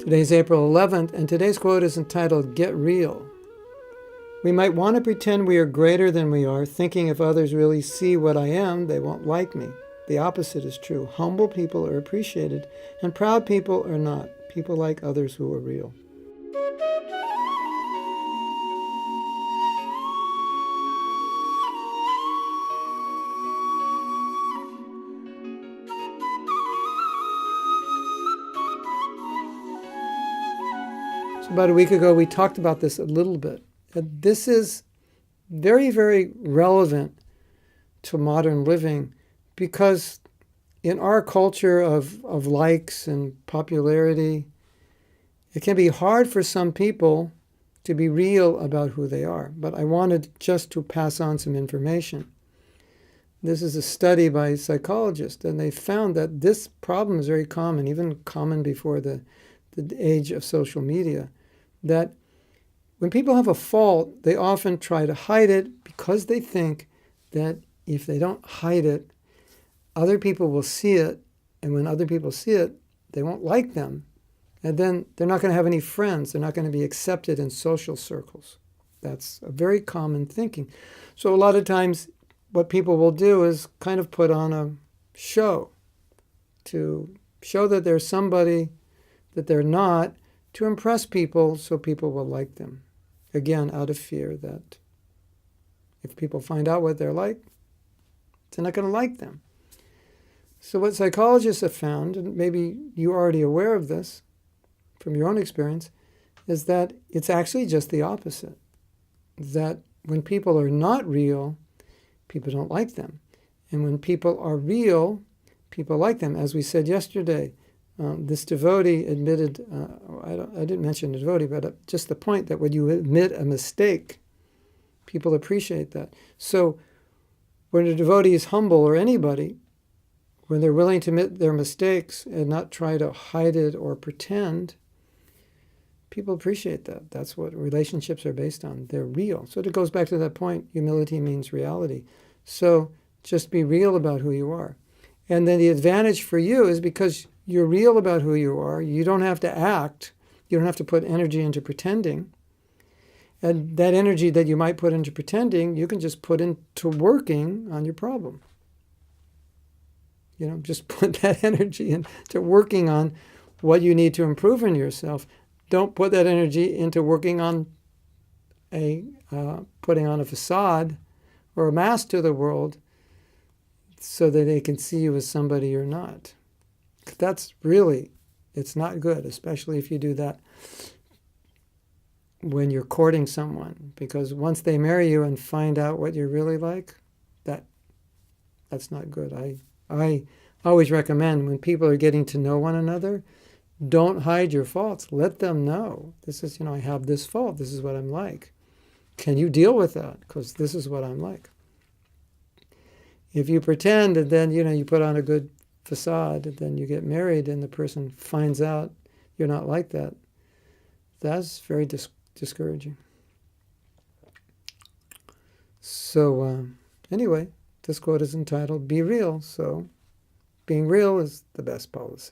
Today's April 11th, and today's quote is entitled, "Get Real." We might want to pretend we are greater than we are, thinking if others really see what I am, they won't like me. The opposite is true. Humble people are appreciated, and proud people are not. People like others who are real. So about a week ago, we talked about this a little bit. This is very, very relevant to modern living because in our culture of likes and popularity, it can be hard for some people to be real about who they are. But I wanted just to pass on some information. This is a study by psychologists, and they found that this problem is very common, even common before the age of social media, that when people have a fault, they often try to hide it because they think that if they don't hide it, other people will see it, and when other people see it, they won't like them. And then they're not going to have any friends. They're not going to be accepted in social circles. That's a very common thinking. So a lot of times what people will do is kind of put on a show to show that they're somebody that they're not, to impress people so people will like them. Again, out of fear that if people find out what they're like, they're not going to like them. So what psychologists have found, and maybe you're already aware of this from your own experience, is that it's actually just the opposite. That when people are not real, people don't like them. And when people are real, people like them. As we said yesterday, this devotee admitted, I didn't mention the devotee, but just the point that when you admit a mistake, people appreciate that. So when a devotee is humble, or anybody, when they're willing to admit their mistakes and not try to hide it or pretend, people appreciate that. That's what relationships are based on. They're real. So it goes back to that point, humility means reality. So just be real about who you are. And then the advantage for you is because you're real about who you are, you don't have to act, you don't have to put energy into pretending. And that energy that you might put into pretending, you can just put into working on your problem. Just put that energy into working on what you need to improve in yourself. Don't put that energy into working on putting on a facade or a mask to the world so that they can see you as somebody you're not. That's really, it's not good, especially if you do that when you're courting someone. Because once they marry you and find out what you're really like, that's not good. I always recommend when people are getting to know one another, don't hide your faults. Let them know. This is, I have this fault. This is what I'm like. Can you deal with that? Because this is what I'm like. If you pretend and then, you put on a good facade and then you get married and the person finds out you're not like that, that's very discouraging. So anyway, this quote is entitled, "Be Real." So being real is the best policy.